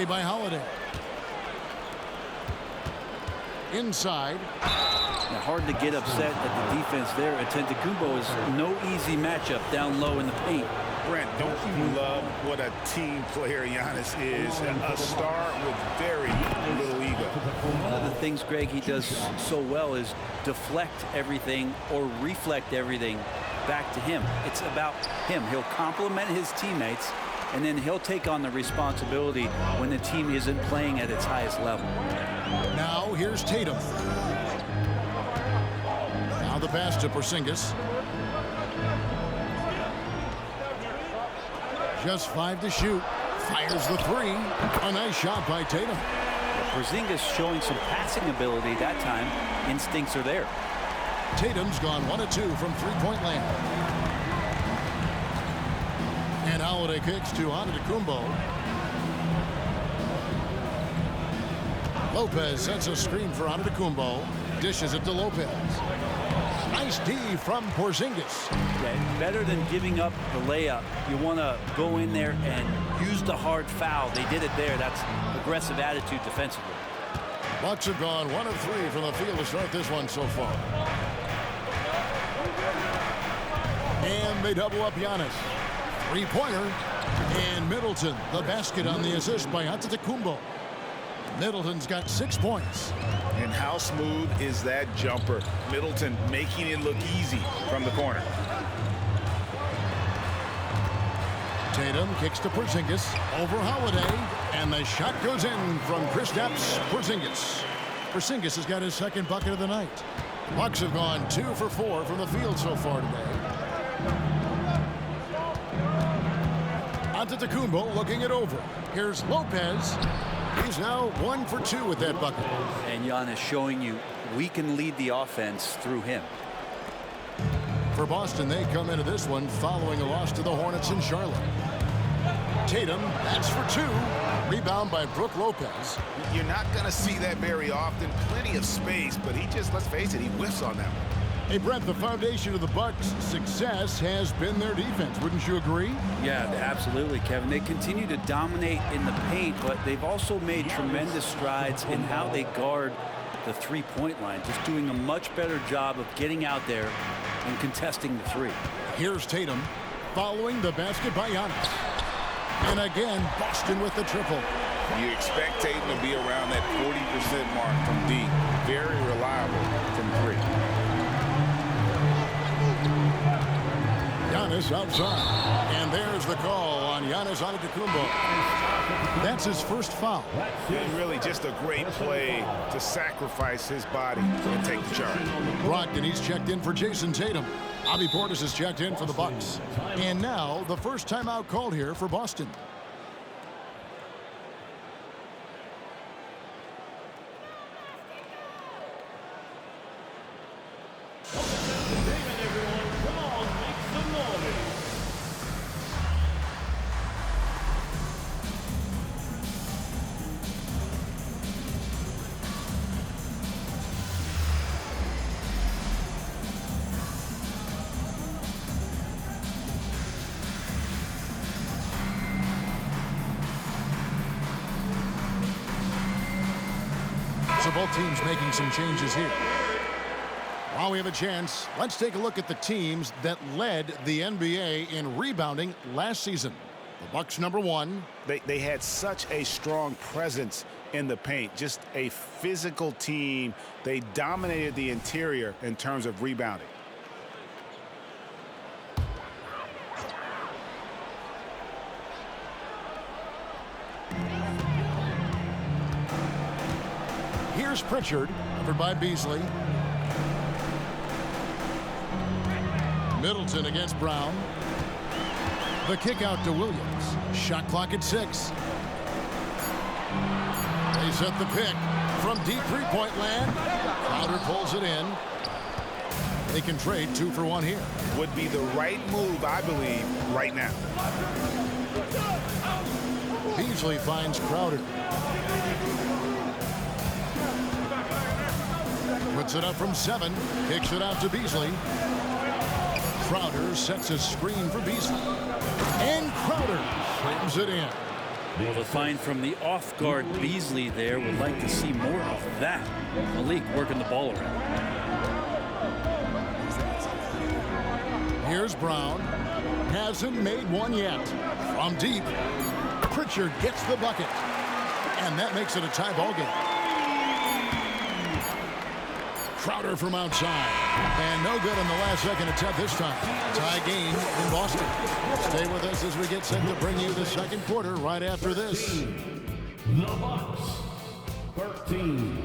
By Holiday. Inside. Now, hard to get upset at the defense there. Antetokounmpo is no easy matchup down low in the paint. Brent, don't you love what a team player Giannis is? A star with very little ego. One of the things, Greg, he does so well is deflect everything or reflect everything back to him. It's about him. He'll compliment his teammates, and then he'll take on the responsibility when the team isn't playing at its highest level. Now here's Tatum. Now the pass to Porzingis. Just 5 to shoot. Fires the 3. A nice shot by Tatum. Porzingis showing some passing ability that time. Instincts are there. Tatum's gone 1 of 2 from three-point land. And Holiday kicks to Antetokounmpo. Lopez sets a screen for Antetokounmpo. Dishes it to Lopez. Nice D from Porzingis. Yeah, better than giving up the layup. You want to go in there and use the hard foul. They did it there. That's aggressive attitude defensively. Bucks have gone 1 of 3 from the field to start this one so far. And they double up Giannis. Three-pointer. And Middleton, the basket on the assist by Antetokounmpo. Middleton's got 6 points. And how smooth is that jumper? Middleton making it look easy from the corner. Tatum kicks to Porzingis. Over Holiday. And the shot goes in from Kristaps Porzingis. Porzingis has got his second bucket of the night. Bucks have gone 2 for 4 from the field so far today. Antetokounmpo looking it over. Here's Lopez. He's now 1 for 2 with that bucket. And Giannis showing you we can lead the offense through him. For Boston, they come into this one following a loss to the Hornets in Charlotte. Tatum, that's for 2. Rebound by Brook Lopez. You're not going to see that very often. Plenty of space, but he just, let's face it, he whiffs on that one. Hey, Brett, the foundation of the Bucks' success has been their defense. Wouldn't you agree? Yeah, absolutely, Kevin. They continue to dominate in the paint, but they've also made tremendous strides in how they guard the three-point line. Just doing a much better job of getting out there and contesting the 3. Here's Tatum following the basket by Giannis. And again, Boston with the triple. You expect Tatum to be around that 40% mark from deep. Very reliable from 3. Giannis outside. And there's the call on Giannis Antetokounmpo. That's his first foul. And really just a great play to sacrifice his body and take the charge. Brogdon, he's checked in for Jason Tatum. Bobby Portis is checked in for the Bucks. And now the first timeout called here for Boston. So both teams making some changes here. While we have a chance, let's take a look at the teams that led the NBA in rebounding last season. The Bucks, number 1. They had such a strong presence in the paint, just a physical team. They dominated the interior in terms of rebounding. Here's Pritchard, covered by Beasley. Middleton against Brown. The kick out to Williams. Shot clock at 6. They set the pick from deep three-point land. Crowder pulls it in. They can trade 2 for 1 here. Would be the right move, I believe, right now. Beasley finds Crowder. Puts it up from 7. Kicks it out to Beasley. Crowder sets a screen for Beasley. And Crowder slams it in. Well, the find from the off-guard Beasley there. Would like to see more of that. Malik working the ball around. Here's Brown. Hasn't made one yet. From deep, Pritchard gets the bucket. And that makes it a tie ball game. Crowder from outside. And no good in the last second attempt this time. Tie game in Boston. Stay with us as we get set to bring you the second quarter right after this. The Bucks 13.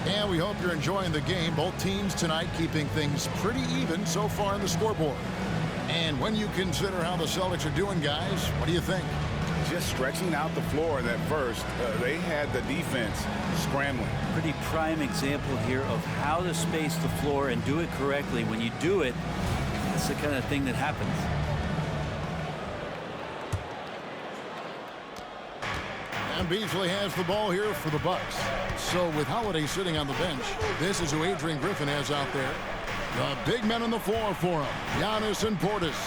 And we hope you're enjoying the game. Both teams tonight keeping things pretty even so far on the scoreboard. And when you consider how the Celtics are doing, guys, what do you think? Just stretching out the floor that first. They had the defense scrambling. Pretty prime example here of how to space the floor and do it correctly. When you do it, that's the kind of thing that happens. And Beasley has the ball here for the Bucks. So with Holiday sitting on the bench, this is who Adrian Griffin has out there. The big men on the floor for him. Giannis and Portis.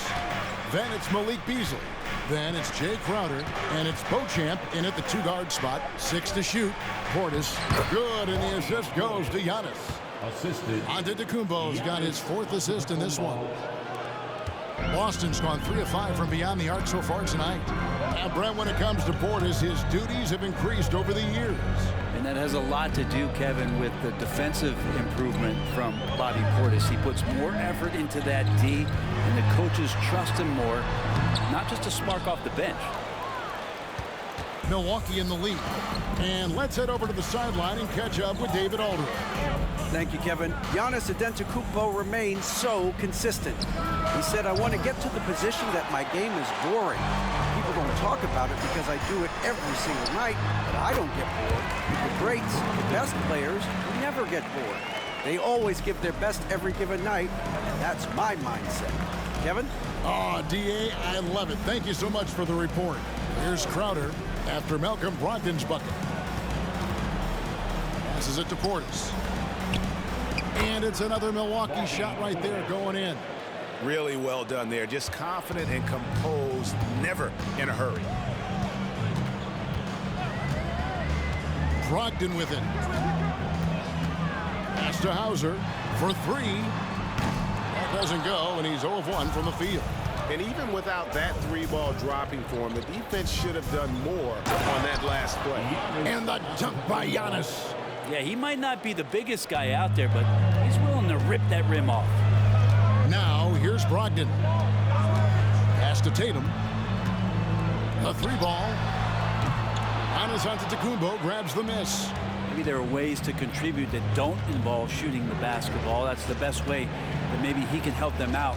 Then it's Malik Beasley. Then it's Jay Crowder. And it's Beauchamp in at the two-guard spot. 6 to shoot. Portis. Good, and the assist goes to Giannis. Assisted. Antetokounmpo's got his 4th assist in this one. Boston's gone 3 of 5 from beyond the arc so far tonight. Now, Brent, when it comes to Portis, his duties have increased over the years. And that has a lot to do, Kevin, with the defensive improvement from Bobby Portis. He puts more effort into that D, and the coaches trust him more, not just to spark off the bench. Milwaukee in the lead. And let's head over to the sideline and catch up with David Aldridge. Thank you, Kevin. Giannis Antetokounmpo remains so consistent. He said, I want to get to the position that my game is boring. People don't talk about it because I do it every single night, but I don't get bored. The greats, the best players, never get bored. They always give their best every given night, and that's my mindset. Kevin? Oh, D.A., I love it. Thank you so much for the report. Here's Crowder after Malcolm Brogdon's bucket. Passes it to Portis. And it's another Milwaukee shot right there going in. Really well done there. Just confident and composed, never in a hurry. Brogdon with it. Pass to Hauser for 3. That doesn't go, and he's 0 of 1 from the field. And even without that 3-ball dropping for him, the defense should have done more on that last play. And the dunk by Giannis. Yeah, he might not be the biggest guy out there, but he's willing to rip that rim off. Now, here's Brogdon. Pass to Tatum. A 3-ball. Giannis Antetokounmpo grabs the miss. Maybe there are ways to contribute that don't involve shooting the basketball. That's the best way that maybe he can help them out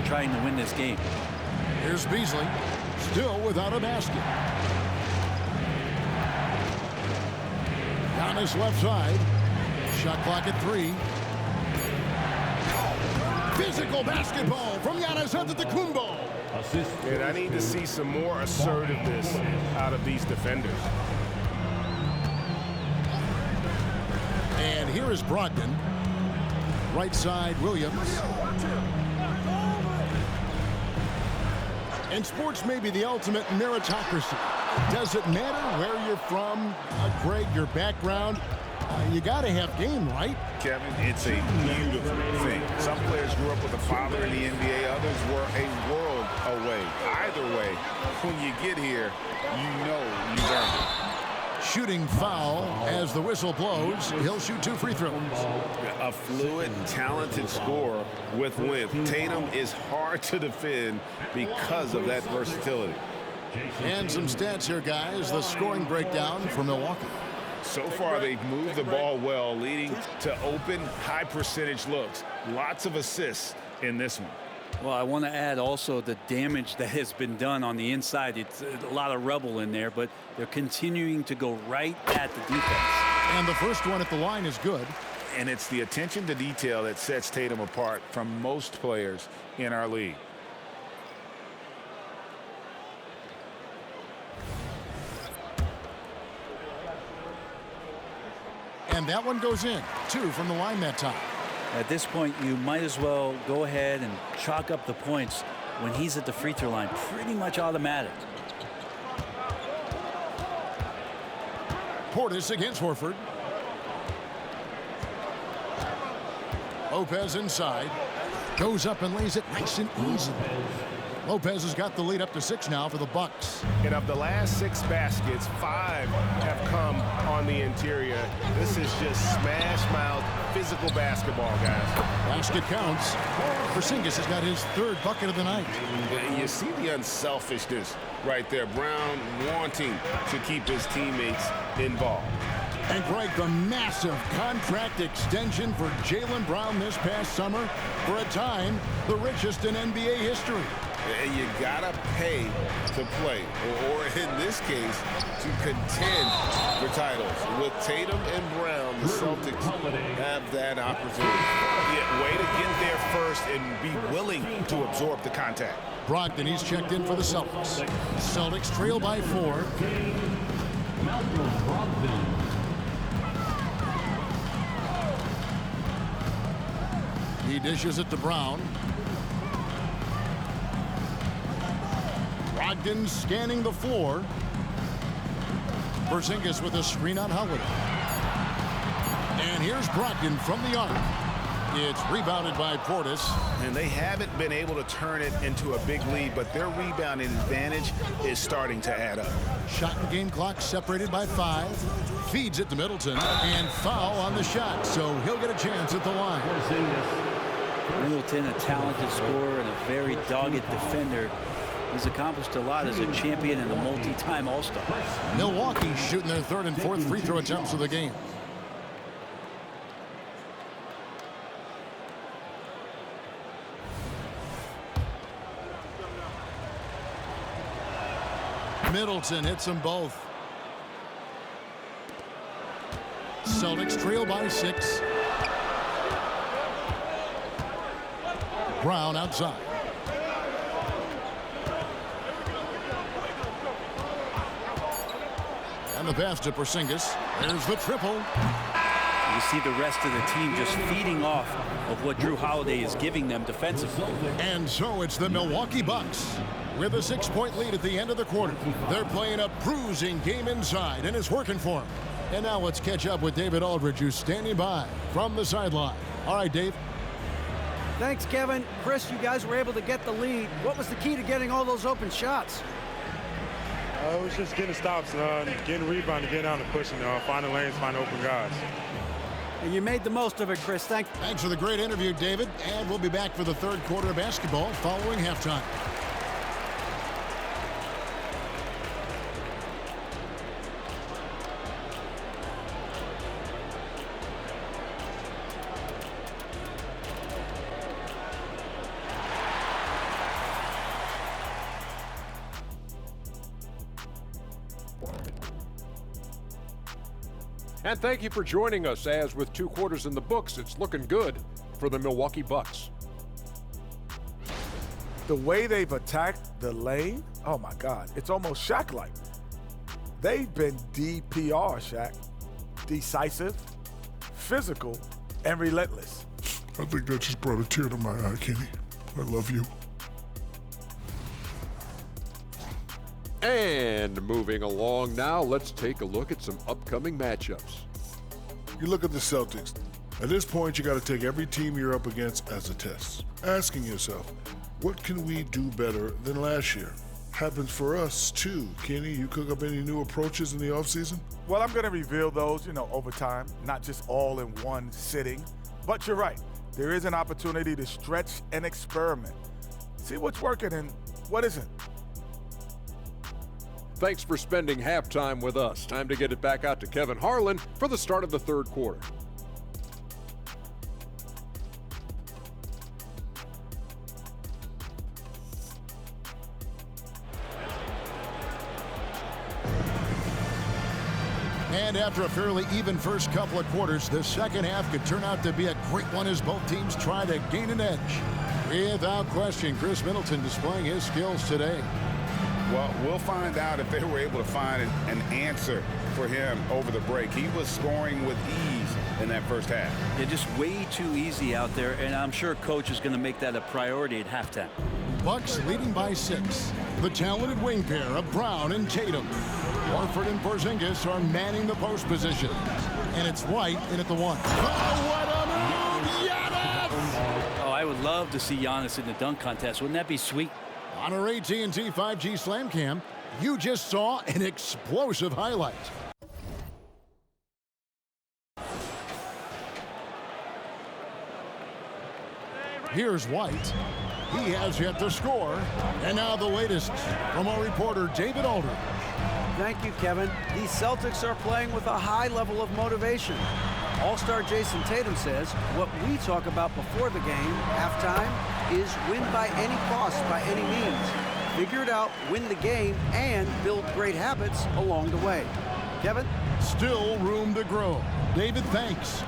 trying to win this game. Here's Beasley, still without a basket. Giannis left side. Shot clock at 3. Physical basketball from Giannis Antetokounmpo. And I need to see some more assertiveness out of these defenders. And here is Brogdon. Right side, Williams. And sports may be the ultimate meritocracy. Does it matter where you're from, Greg, your background? You got to have game, right? Kevin, it's a beautiful thing. Some players grew up with a father in the NBA. Others were a world away. Either way, when you get here, you know you've earned it. Shooting foul as the whistle blows. He'll shoot 2 free throws. A fluid, talented scorer with width. Tatum is hard to defend because of that versatility. And some stats here, guys. The scoring breakdown for Milwaukee. So far, they've moved the ball well, leading to open, high-percentage looks. Lots of assists in this one. Well, I want to add also the damage that has been done on the inside. It's a lot of rubble in there, but they're continuing to go right at the defense. And the first one at the line is good. And it's the attention to detail that sets Tatum apart from most players in our league. And that one goes in. 2 from the line that time. At this point, you might as well go ahead and chalk up the points when he's at the free throw line. Pretty much automatic. Portis against Horford. Lopez inside. Goes up and lays it nice and easy. Lopez has got the lead up to 6 now for the Bucks. And of the last 6 baskets, 5 have come on the interior. This is just smash-mouth, physical basketball, guys. Basket counts. Porzingis has got his 3rd bucket of the night. You see the unselfishness right there. Brown wanting to keep his teammates involved. And Greg, the massive contract extension for Jaylen Brown this past summer. For a time, the richest in NBA history. And you gotta pay to play, or in this case, to contend for titles. With Tatum and Brown, the Celtics have that opportunity. Yeah, way to get there first and be willing to absorb the contact. Brogdon, he's checked in for the Celtics. Celtics trail by 4. He dishes it to Brown. Brogdon scanning the floor. Porzingis with a screen on Howard. And here's Brogdon from the arc. It's rebounded by Portis. And they haven't been able to turn it into a big lead, but their rebounding advantage is starting to add up. Shot and game clock separated by 5. Feeds it to Middleton. And foul on the shot, so he'll get a chance at the line. Middleton, a talented scorer and a very dogged defender. He's accomplished a lot as a champion and a multi-time All-Star. Milwaukee shooting their 3rd and 4th free throw attempts of the game. Middleton hits them both. Celtics trail by 6. Brown outside. And the pass to Porzingis. There's the triple. You see the rest of the team just feeding off of what Drew Holiday is giving them defensively. And so it's the Milwaukee Bucks with a 6-point lead at the end of the quarter. They're playing a bruising game inside, and it's working for them. And now let's catch up with David Aldridge, who's standing by from the sideline. All right, Dave. Thanks, Kevin. Chris, you guys were able to get the lead. What was the key to getting all those open shots? It was just getting stops, getting rebounding, getting out and pushing, finding lanes, finding open guys. And you made the most of it, Chris. Thanks for the great interview, David. And we'll be back for the 3rd quarter of basketball following halftime. And thank you for joining us, as with 2 quarters in the books, it's looking good for the Milwaukee Bucks. The way they've attacked the lane, oh my God, it's almost Shaq-like. They've been DPR, Shaq. Decisive, physical, and relentless. I think that just brought a tear to my eye, Kenny. I love you. And moving along now, let's take a look at some upcoming matchups. You look at the Celtics. At this point, you got to take every team you're up against as a test. Asking yourself, what can we do better than last year? Happens for us, too. Kenny, you cook up any new approaches in the offseason? Well, I'm going to reveal those, over time, not just all in one sitting. But you're right. There is an opportunity to stretch and experiment. See what's working and what isn't. Thanks for spending halftime with us. Time to get it back out to Kevin Harlan for the start of the 3rd quarter. And after a fairly even first couple of quarters, the second half could turn out to be a great one as both teams try to gain an edge. Without question, Chris Middleton displaying his skills today. Well, we'll find out if they were able to find an answer for him over the break. He was scoring with ease in that first half. Yeah, just way too easy out there, and I'm sure coach is going to make that a priority at halftime. Bucks leading by 6. The talented wing pair of Brown and Tatum. Horford and Porzingis are manning the post position. And it's White in at the 1. Oh, what a move! Giannis! Oh, I would love to see Giannis in the dunk contest. Wouldn't that be sweet? On our AT&T 5G Slam Cam, you just saw an explosive highlight. Here's White. He has yet to score. And now the latest from our reporter, David Aldridge. Thank you, Kevin. These Celtics are playing with a high level of motivation. All-star Jason Tatum says what we talk about before the game, halftime, is win by any cost, by any means. Figure it out, win the game, and build great habits along the way. Kevin? Still room to grow. David, thanks.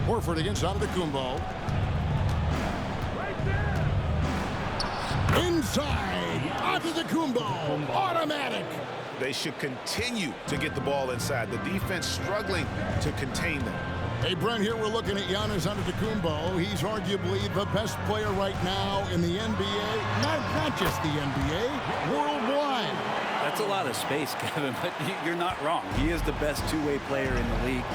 Horford against Antetokounmpo. Inside, Antetokounmpo, automatic. They should continue to get the ball inside. The defense struggling to contain them. Hey, Brent, here we're looking at Giannis Antetokounmpo. He's arguably the best player right now in the NBA. Not just the NBA, worldwide. That's a lot of space, Kevin, but you're not wrong. He is the best two-way player in the league.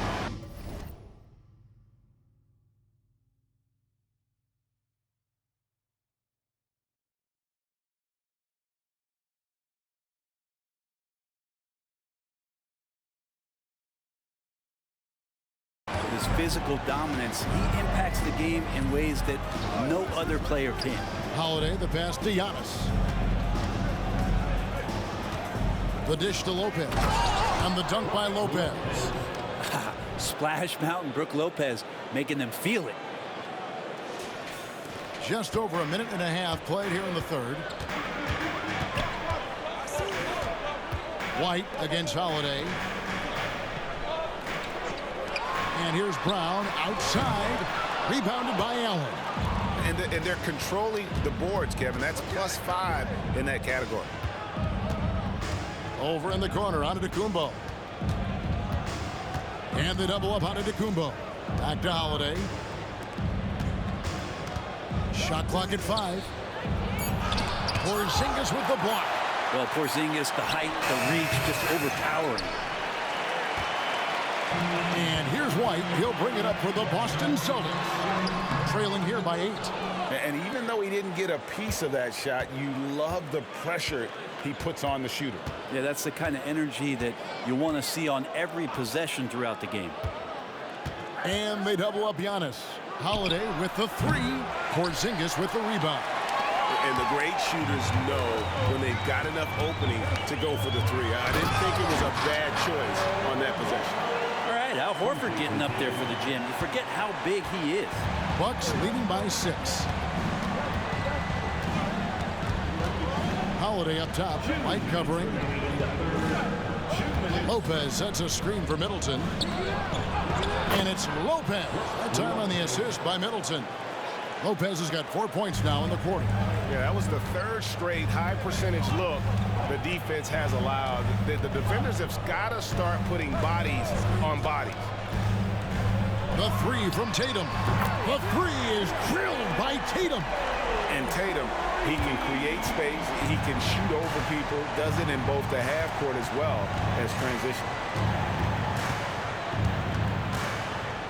His physical dominance, he impacts the game in ways that no other player can. Holiday, the pass to Giannis. The dish to Lopez. And the dunk by Lopez. Splash Mountain, Brook Lopez making them feel it. Just over a minute and a half played here in the third. White against Holiday. And here's Brown outside, rebounded by Allen. And they're controlling the boards, Kevin. That's +5 in that category. Over in the corner, Antetokounmpo. And the double up Antetokounmpo. Back to Holiday. Shot clock at 5. Porzingis with the block. Well, Porzingis, the height, the reach, just overpowering. And here's White. He'll bring it up for the Boston Celtics. Trailing here by 8. And even though he didn't get a piece of that shot, you love the pressure he puts on the shooter. Yeah, that's the kind of energy that you want to see on every possession throughout the game. And they double up Giannis. Holiday with the 3. Porzingis with the rebound. And the great shooters know when they've got enough opening to go for the 3. I didn't think it was a bad choice on that possession. All right, Al Horford getting up there for the gym. You forget how big he is. Bucks leading by 6. Holiday up top, White covering. Lopez sets a screen for Middleton. And it's Lopez. That time on the assist by Middleton. Lopez has got 4 points now in the quarter. Yeah, that was the 3rd straight high percentage look the defense has allowed. The defenders have got to start putting bodies on bodies. The 3 from Tatum. The 3 is drilled by Tatum. And Tatum, he can create space. He can shoot over people. Does it in both the half court as well as transition.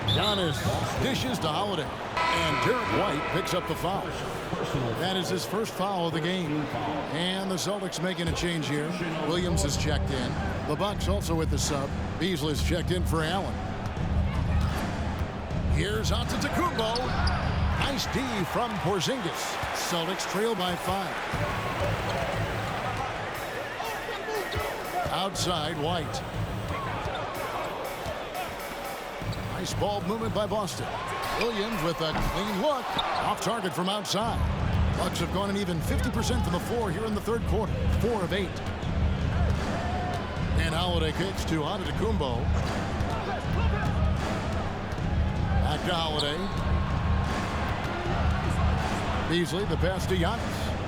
Giannis dishes to Holiday. And Derek White picks up the foul. That is his first foul of the game. And the Celtics making a change here. Williams has checked in. The Bucks also with the sub. Beasley's checked in for Allen. Here's Antetokounmpo. Nice D from Porzingis. Celtics trail by 5. Outside, White. Nice ball movement by Boston. Williams with a clean look. Off target from outside. Bucks have gone an even 50% from the floor here in the third quarter. 4 of 8. And Holiday kicks to Antetokounmpo. Back to Holiday. Beasley, the pass to Giannis.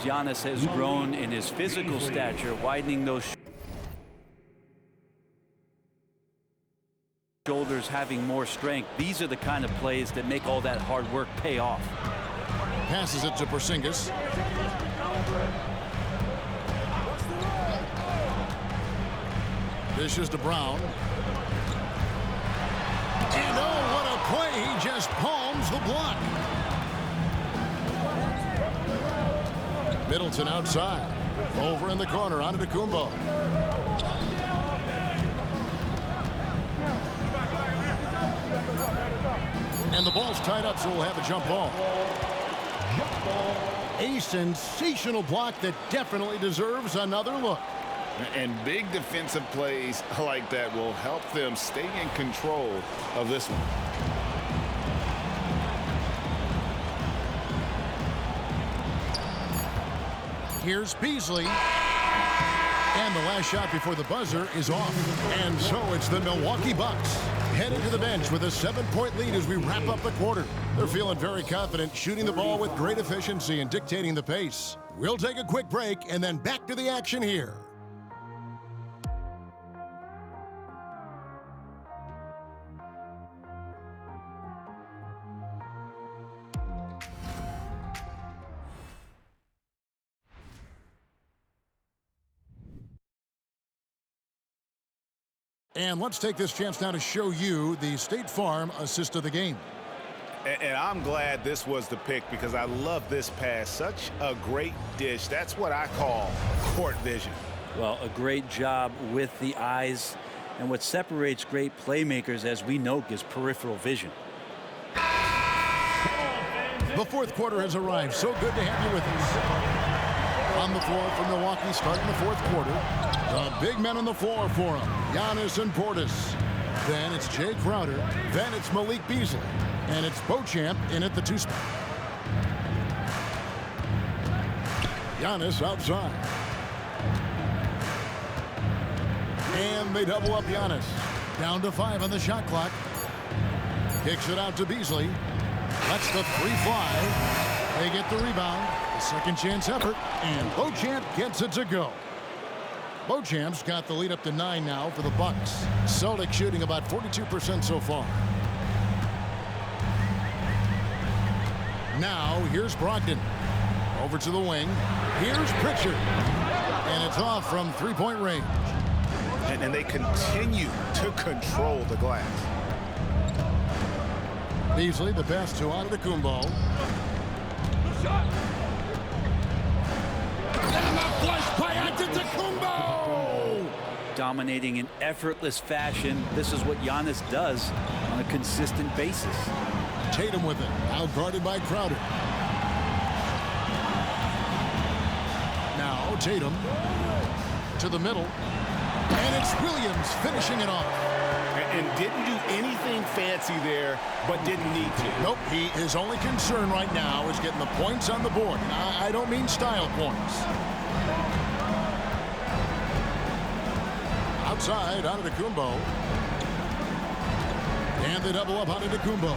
Giannis has grown in his physical stature, widening those shoulders, having more strength. These are the kind of plays that make all that hard work pay off. Passes it to Porzingis. Dishes to Brown. And oh, what a play. He just palms the block. Middleton outside. Over in the corner, Antetokounmpo. And the ball's tied up, so we'll have a jump ball. A sensational block that definitely deserves another look. And big defensive plays like that will help them stay in control of this one. Here's Beasley. And the last shot before the buzzer is off. And so it's the Milwaukee Bucks headed to the bench with a 7-point lead as we wrap up the quarter. They're feeling very confident, shooting the ball with great efficiency and dictating the pace. We'll take a quick break and then back to the action here. And let's take this chance now to show you the State Farm assist of the game. And I'm glad this was the pick because I love this pass. Such a great dish. That's what I call court vision. Well, a great job with the eyes. And what separates great playmakers, as we know, is peripheral vision. The fourth quarter has arrived. So good to have you with us. On the floor for Milwaukee starting the fourth quarter. The big men on the floor for him. Giannis and Portis. Then it's Jay Crowder. Then it's Malik Beasley. And it's Beauchamp in at the 2 spot. Giannis outside. And they double up Giannis. Down to 5 on the shot clock. Kicks it out to Beasley. Lets the 3 fly. They get the rebound. A second chance effort. And Beauchamp gets it to go. Beauchamp's got the lead up to 9 now for the Bucks. Celtics shooting about 42% so far. Now here's Brogdon. Over to the wing. Here's Pritchard. And it's off from 3-point range. And they continue to control the glass. Beasley, the pass to Antetokounmpo. And the flush by Antetokounmpo! Dominating in effortless fashion. This is what Giannis does on a consistent basis. Tatum with it, out guarded by Crowder. Now Tatum to the middle. And it's Williams finishing it off. And didn't do anything fancy there, but didn't need to. Nope, his only concern right now is getting the points on the board. I don't mean style points. Outside, Antetokounmpo. And they double up Antetokounmpo.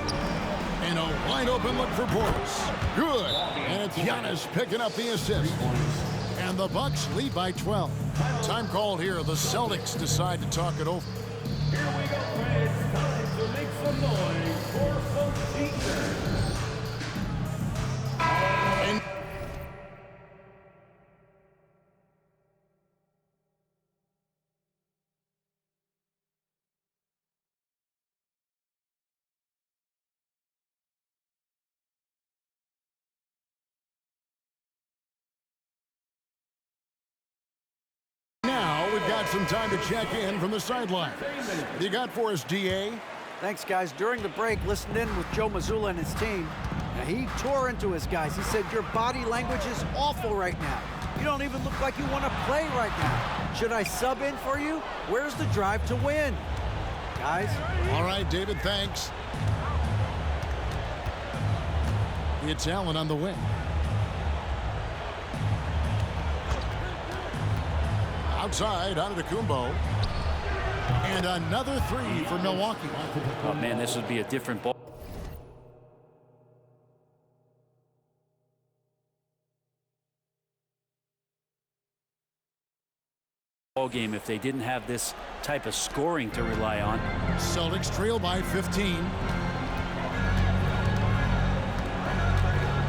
And a wide open look for Portis. Good. And it's Giannis picking up the assist. And the Bucks lead by 12. Time called here. The Celtics decide to talk it over. Here we go, fans. Time to make some noise for some defense. And now we've got some time to check in from the sideline. What you got for us, DA? Thanks, guys. During the break, listened in with Joe Mazzulla and his team. Now, he tore into his guys. He said, your body language is awful right now. You don't even look like you want to play right now. Should I sub in for you? Where's the drive to win? Guys? All right, David, thanks. It's Allen on the wing. Outside, Antetokounmpo. And another 3 for Milwaukee. Oh, man, this would be a different ball. ball game if they didn't have this type of scoring to rely on. Celtics trail by 15.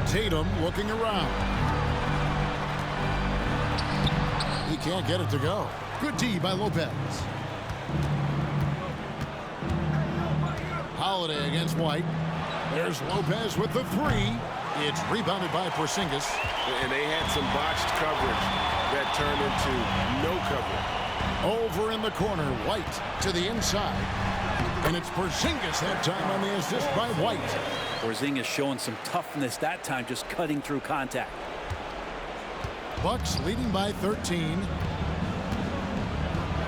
Tatum looking around. He can't get it to go. Good D by Lopez. Holiday against White. There's Lopez with the three. It's rebounded by Porzingis. And they had some botched coverage that turned into no coverage. Over in the corner, White to the inside. And it's Porzingis that time on the assist by White. Porzingis showing some toughness that time, just cutting through contact. Bucks leading by 13.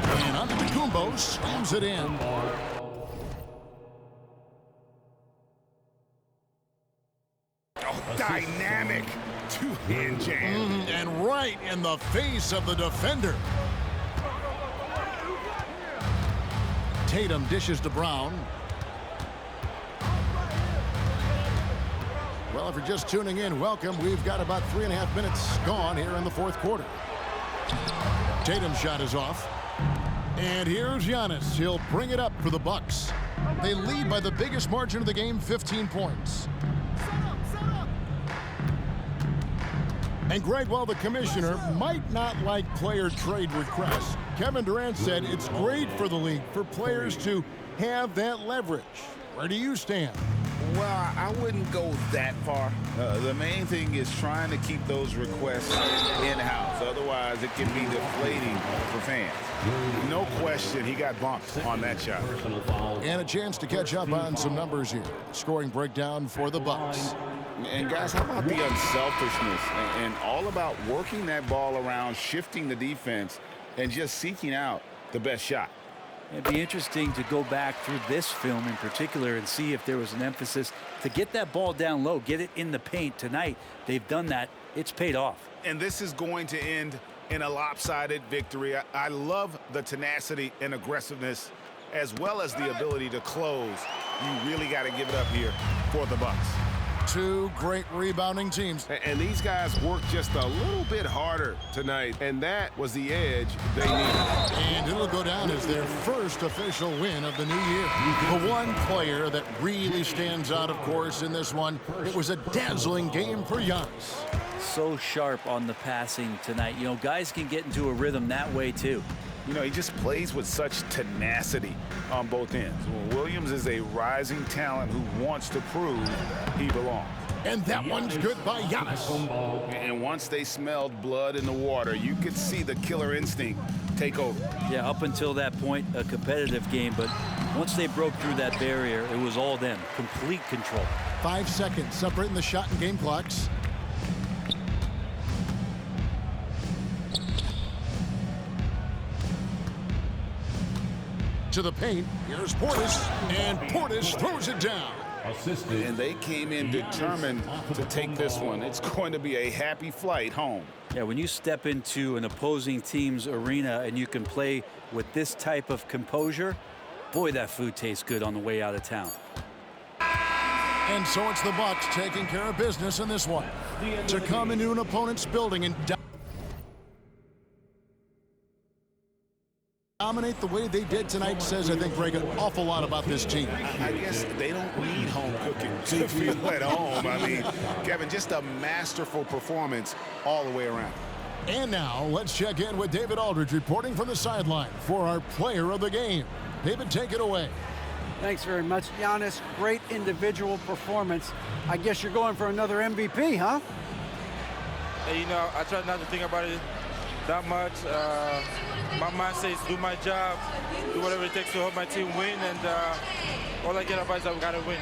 And Antetokounmpo slams it in. Dynamic two-hand jam. And right in the face of the defender. Tatum dishes to Brown. Well, if you're just tuning in, welcome. We've got about 3.5 minutes gone here in the fourth quarter. Tatum's shot is off. And here's Giannis. He'll bring it up for the Bucks. They lead by the biggest margin of the game, 15 points. And Greg, while the commissioner might not like player trade requests, Kevin Durant said it's great for the league for players to have that leverage. Where do you stand? Well, I wouldn't go that far. The main thing is trying to keep those requests in-house. Otherwise, it can be deflating for fans. No question, he got bumped on that shot. And a chance to catch up on some numbers here. Scoring breakdown for the Bucks. And guys, how about the unselfishness and all about working that ball around, shifting the defense, and just seeking out the best shot? It'd be interesting to go back through this film in particular and see if there was an emphasis to get that ball down low, get it in the paint. Tonight, they've done that. It's paid off. And this is going to end in a lopsided victory. I love the tenacity and aggressiveness as well as the ability to close. You really got to give it up here for the Bucks. Two great rebounding teams. And these guys worked just a little bit harder tonight, and that was the edge they needed. And it'll go down as their first official win of the new year. The one player that really stands out, of course, in this one, it was a dazzling game for Giannis. So sharp on the passing tonight. You know, guys can get into a rhythm that way, too. You know, he just plays with such tenacity on both ends. Williams is a rising talent who wants to prove he belongs. And that one's good by Giannis. And once they smelled blood in the water, you could see the killer instinct take over. Yeah, up until that point, a competitive game, but once they broke through that barrier, it was all them. Complete control. 5 seconds separating the shot and game clocks. To the paint, here's Portis, and Portis throws it down. And they came in determined to take this one. It's going to be a happy flight home. Yeah, when you step into an opposing team's arena and you can play with this type of composure, boy, that food tastes good on the way out of town. And so it's the Bucks taking care of business in this one. To come into an opponent's building and dominate the way they did tonight says, I think, Greg, an awful lot about this team. I guess they don't need home cooking to feel at home. I mean, Kevin, just a masterful performance all the way around. And now let's check in with David Aldridge reporting from the sideline for our player of the game. David, take it away. Thanks very much, Giannis. Great individual performance. I guess you're going for another MVP, huh? Hey, you know, I try not to think about it that much. My mindset is do my job, do whatever it takes to help my team win, and all I get about is that we got to win.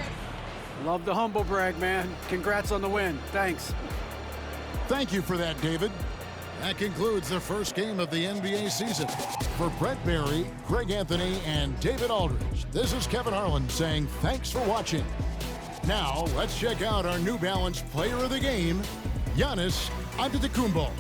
Love the humble brag, man. Congrats on the win. Thanks. Thank you for that, David. That concludes the first game of the NBA season. For Brett Barry, Greg Anthony, and David Aldridge, this is Kevin Harlan saying thanks for watching. Now, let's check out our New Balance player of the game, Giannis Antetokounmpo.